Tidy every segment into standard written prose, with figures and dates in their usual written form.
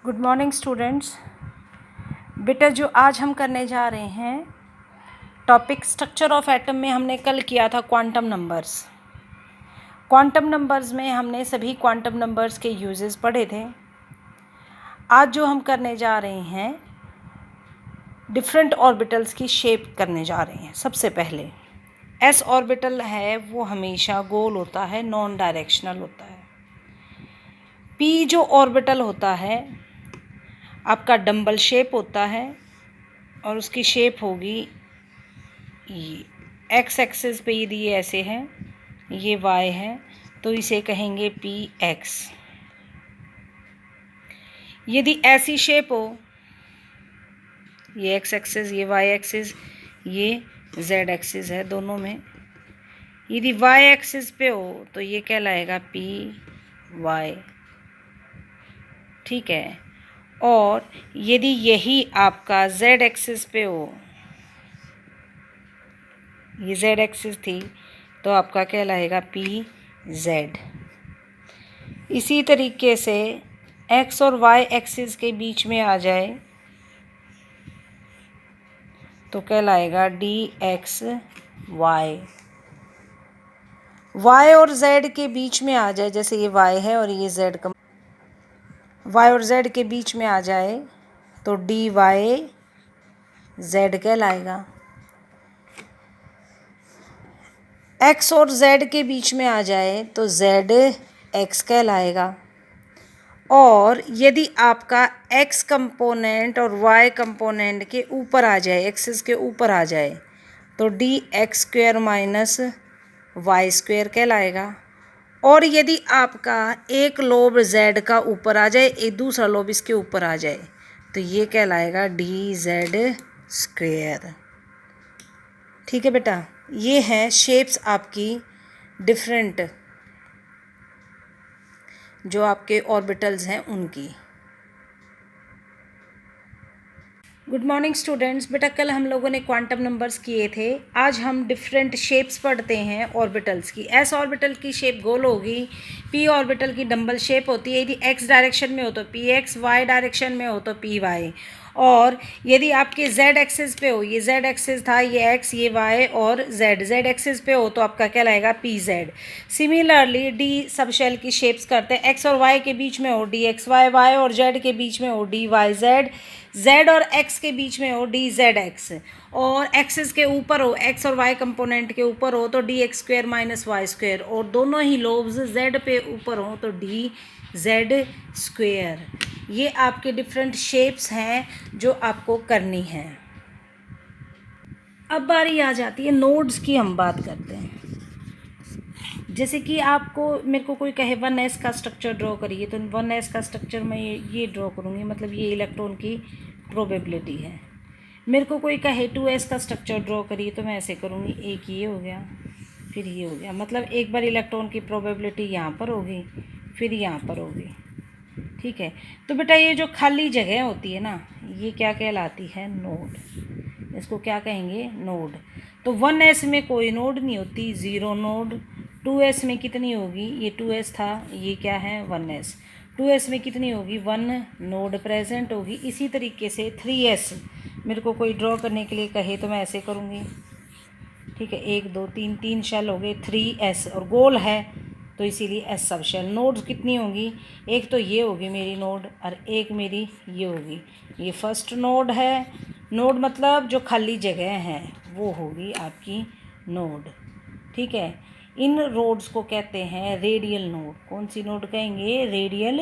Good morning students. बेटा जो आज हम करने जा रहे हैं टॉपिक स्ट्रक्चर ऑफ एटम में हमने कल किया था क्वांटम नंबर्स। क्वांटम नंबर्स में हमने सभी क्वांटम नंबर्स के यूजेस पढ़े थे। आज जो हम करने जा रहे हैं डिफरेंट ऑर्बिटल्स की शेप करने जा रहे हैं। सबसे पहले एस ऑर्बिटल है वो हमेशा गोल होता है, नॉन डायरेक्शनल होता है। पी जो ऑर्बिटल होता है आपका डंबल शेप होता है और उसकी शेप होगी ये एक्स एक्सिस पे यदि ये ऐसे है, ये वाई है तो इसे कहेंगे पी एक्स। यदि ऐसी शेप हो, ये एक्स एक्सिस, ये वाई एक्सिस, ये जेड एक्सिस है दोनों में, यदि वाई एक्सिस पे हो तो ये कहलाएगा पी वाई। ठीक है। और यदि यही आपका जेड एक्सिस पे हो, ये जेड एक्सिस थी तो आपका कहलाएगा पी जेड। इसी तरीके से एक्स और वाई एक्सिस के बीच में आ जाए तो कहलाएगा डी एक्स वाई। वाई और जेड के बीच में आ जाए, जैसे ये वाई है और ये जेड का, वाई और जेड के बीच में आ जाए तो डी वाई जेड कहलाएगा। एक्स और जेड के बीच में आ जाए तो जेड एक्स कहलाएगा। और यदि आपका एक्स कंपोनेंट और वाई कंपोनेंट के ऊपर आ जाए, एक्सिस के ऊपर आ जाए तो D X square minus Y square कहलाएगा। और यदि आपका एक लोब जेड का ऊपर आ जाए, एक दूसरा लोब इसके ऊपर आ जाए तो ये कहलाएगा डी जेड स्क्वेयर। ठीक है बेटा, ये हैं शेप्स आपकी डिफरेंट जो आपके ऑर्बिटल्स हैं उनकी। Good morning students. बेटा कल हम लोगों ने क्वांटम नंबर्स किए थे, आज हम डिफरेंट शेप्स पढ़ते हैं ऑर्बिटल्स की। एस ऑर्बिटल की शेप गोल होगी, पी ऑर्बिटल की डंबल शेप होती है। यदि एक्स डायरेक्शन में हो तो पी एक्स, वाई डायरेक्शन में हो तो पी वाई। और यदि आपके जेड एक्सिस पे हो, ये जेड एक्सिस था, ये एक्स, ये वाई और जेड, जेड एक्सिस पे हो तो आपका कहलाएगा P Z. Similarly D sub shell की शेप्स करते हैं, एक्स और वाई के बीच में हो डी एक्स वाई, वाई और जेड के बीच में हो डी वाई जेड, जेड और एक्स के बीच में हो डी जेड एक्स, और एक्सिस के ऊपर हो, एक्स और वाई कंपोनेंट के ऊपर हो तो D X square minus Y square, और दोनों ही लोब्स जेड पे ऊपर हो तो डी जेड स्क्वेयर। ये आपके डिफरेंट शेप्स हैं जो आपको करनी है। अब बारी आ जाती है नोड्स की, हम बात करते हैं। जैसे कि आपको मेरे को कोई कहे 1s का स्ट्रक्चर ड्रॉ करिए तो 1s का स्ट्रक्चर मैं ये ड्रॉ करूँगी, मतलब ये इलेक्ट्रॉन की प्रोबेबिलिटी है। मेरे को कोई कहे 2s का स्ट्रक्चर ड्रॉ करिए तो मैं ऐसे करूँगी, एक ये हो गया फिर ये हो गया, मतलब एक बार इलेक्ट्रॉन की प्रोबेबिलिटी यहाँ पर होगी फिर यहाँ पर होगी। ठीक है। तो बेटा ये जो खाली जगह होती है ना, ये क्या कहलाती है? नोड। इसको क्या कहेंगे? नोड। तो 1s में कोई नोड नहीं होती, 0 नोड। 2s में कितनी होगी? ये 2s था, ये क्या है? 1s। 2s में कितनी होगी? 1 नोड प्रेजेंट होगी। इसी तरीके से 3s मेरे को कोई ड्रॉ करने के लिए कहे तो मैं ऐसे करूँगी। ठीक है, 1 2 3 3 शेल हो गए, 3s, और गोल है तो इसीलिए एस सब शेल। नोड्स कितनी होंगी? एक तो ये होगी मेरी नोड और एक मेरी ये होगी। ये फर्स्ट नोड है, नोड मतलब जो खाली जगह है वो होगी आपकी नोड। ठीक है। इन नोड्स को कहते हैं रेडियल नोड। कौन सी नोड कहेंगे? Radial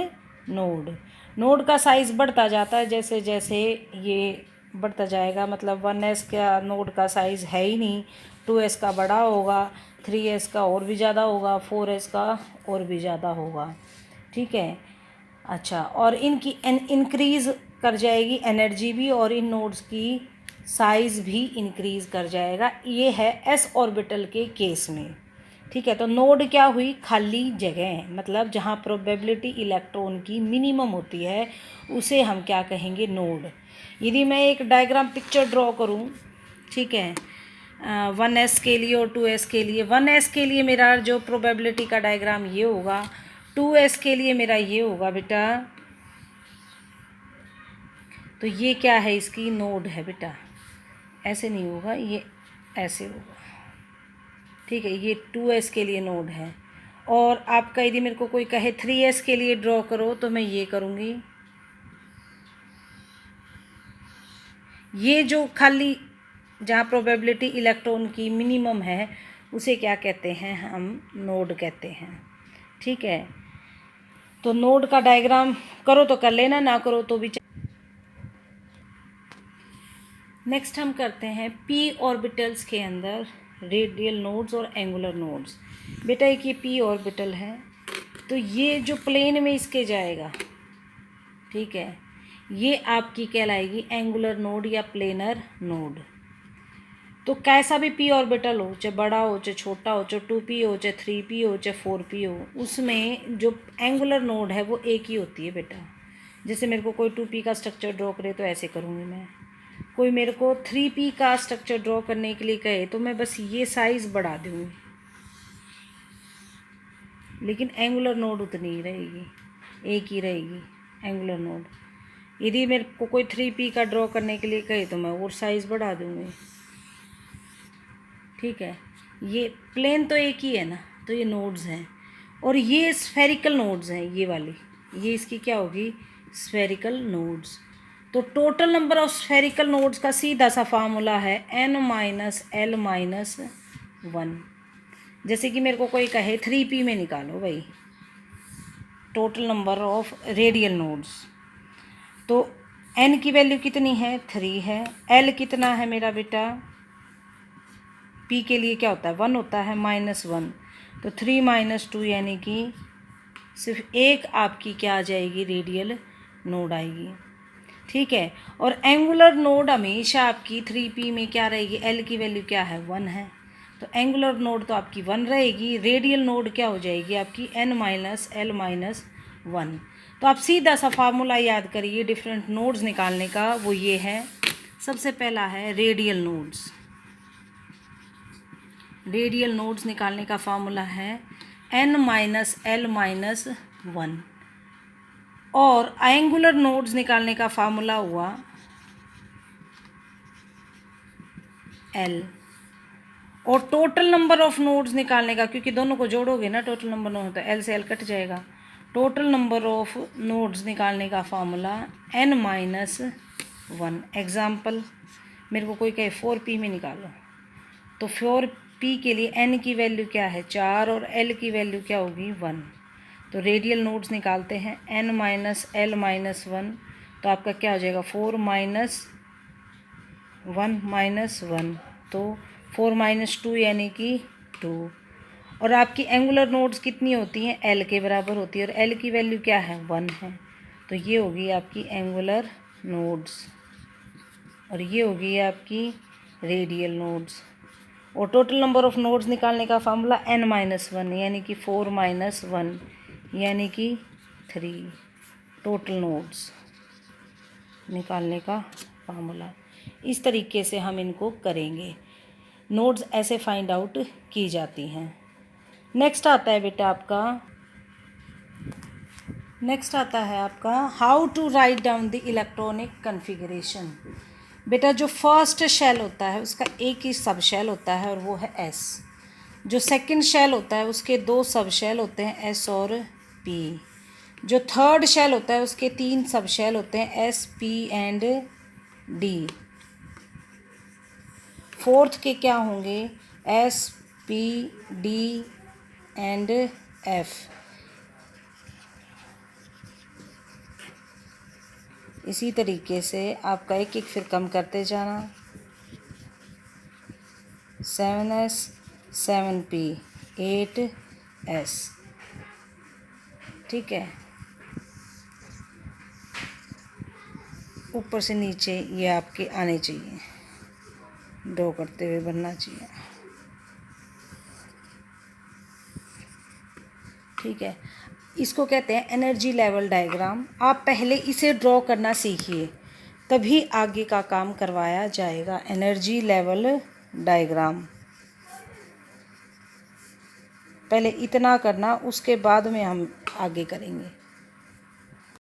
node. नोड का साइज़ बढ़ता जाता है जैसे जैसे ये बढ़ता जाएगा, मतलब 1s का नोड का साइज़ है ही नहीं, 2s का बड़ा होगा, 3s का और भी ज़्यादा होगा, 4s का और भी ज़्यादा होगा। ठीक है। अच्छा, और इनकी इंक्रीज़ कर जाएगी एनर्जी भी, और इन नोड्स की साइज़ भी इंक्रीज़ कर जाएगा। ये है एस ऑर्बिटल के केस में। ठीक है। तो नोड क्या हुई? खाली जगह, मतलब जहाँ प्रोबेबिलिटी इलेक्ट्रॉन की मिनिमम होती है उसे हम क्या कहेंगे? नोड। यदि मैं एक डायग्राम पिक्चर ड्रॉ करूँ, ठीक है, 1s के लिए और 2s के लिए। 1s के लिए मेरा जो प्रोबेबिलिटी का डायग्राम ये होगा, 2s के लिए मेरा ये होगा बेटा, तो ये क्या है, इसकी नोड है बेटा। ऐसे नहीं होगा, ये ऐसे होगा, ठीक है। ये 2s के लिए नोड है। और आपका यदि मेरे को कोई कहे 3s के लिए ड्रॉ करो तो मैं ये करूँगी। ये जो खाली जहाँ प्रोबेबिलिटी इलेक्ट्रॉन की मिनिमम है उसे क्या कहते हैं, हम नोड कहते हैं, ठीक है। तो नोड का डायग्राम करो तो कर लेना, ना करो तो भी। नेक्स्ट हम करते हैं p ऑर्बिटल्स के अंदर रेडियल नोड्स और एंगुलर नोड्स। बेटा एक ये p ऑर्बिटल है, तो ये जो प्लेन में इसके जाएगा, ठीक है, ये आपकी कहलाएगी एंगुलर नोड या प्लेनर नोड। तो कैसा भी p ऑर्बिटल हो, चाहे बड़ा हो चाहे छोटा हो, चाहे 2p हो चाहे 3p हो चाहे 4p हो, उसमें जो एंगुलर नोड है वो एक ही होती है बेटा। जैसे मेरे को कोई 2p का स्ट्रक्चर ड्रॉ करे तो ऐसे करूँगी मैं, कोई मेरे को 3p का स्ट्रक्चर ड्रॉ करने के लिए कहे तो मैं बस ये साइज़ बढ़ा दूँगी, लेकिन एंगुलर नोड उतनी ही रहेगी, एक ही रहेगी एंगुलर नोड। यदि मेरे को कोई 3p का ड्रॉ करने के लिए कहे तो मैं और साइज़ बढ़ा दूँगी, ठीक है। ये प्लेन तो एक ही है ना, तो ये नोड्स हैं। और ये स्फेरिकल नोड्स हैं, ये वाली, ये इसकी क्या होगी, स्फेरिकल नोड्स। तो total number of spherical nodes का सीधा सा फार्मूला है n-l-1। जैसे कि मेरे को कोई कहे 3p में निकालो भाई total number of radial nodes, तो n की वैल्यू कितनी है, 3 है। l कितना है मेरा बेटा, p के लिए क्या होता है, 1 होता है, -1, तो 3 - 2 यानी कि सिर्फ एक आपकी क्या आ जाएगी, रेडियल नोड आएगी, ठीक है। और एंगुलर नोड हमेशा आपकी 3p में क्या रहेगी, l की वैल्यू क्या है, 1 है, तो एंगुलर नोड तो आपकी 1 रहेगी। रेडियल नोड क्या हो जाएगी आपकी, n-l-1। तो आप सीधा सा फार्मूला याद करिए डिफरेंट नोड्स निकालने का, वो ये है। सबसे पहला है रेडियल नोड्स। रेडियल नोड्स निकालने का फार्मूला है n-l-1। और एंगुलर नोड्स निकालने का फार्मूला हुआ l। और टोटल नंबर ऑफ नोड्स निकालने का, क्योंकि दोनों को जोड़ोगे ना टोटल नंबर नोड, तो l से l कट जाएगा। टोटल नंबर ऑफ नोड्स निकालने का फार्मूला n-1। एग्जाम्पल, मेरे को कोई कहे 4p में निकालो, तो 4p के लिए n की वैल्यू क्या है, 4, और l की वैल्यू क्या होगी, 1। तो रेडियल नोड्स निकालते हैं n-l-1, तो आपका क्या हो जाएगा, 4 - 1 - 1, तो 4 - 2 यानी कि 2। और आपकी एंगुलर नोड्स कितनी होती हैं, l के बराबर होती है, और l की वैल्यू क्या है, 1 है, तो ये होगी आपकी एंगुलर नोड्स, और ये होगी आपकी रेडियल नोड्स। और टोटल नंबर ऑफ नोड्स निकालने का फार्मूला n-1 यानी कि 4 - 1 यानी कि 3। टोटल नोड्स निकालने का फार्मूला, इस तरीके से हम इनको करेंगे। नोड्स ऐसे फाइंड आउट की जाती हैं। नेक्स्ट आता है बेटा आपका how to write down the electronic configuration. बेटा जो फर्स्ट शेल होता है उसका एक ही सब शेल होता है और वो है s। जो सेकंड शेल होता है उसके 2 सब शेल होते हैं s और p। जो थर्ड शेल होता है उसके 3 सब शेल होते हैं s, p and d। Fourth के क्या होंगे, s, p, d and f। इसी तरीके से आपका एक एक फिर कम करते जाना, 7s, 7p, 8s, ठीक है। ऊपर से नीचे ये आपके आने चाहिए, ड्रॉ करते हुए बनना चाहिए, ठीक है। इसको कहते हैं एनर्जी लेवल डायग्राम। आप पहले इसे ड्रॉ करना सीखिए, तभी आगे का काम करवाया जाएगा। एनर्जी लेवल डायग्राम पहले इतना करना, उसके बाद में हम आगे करेंगे।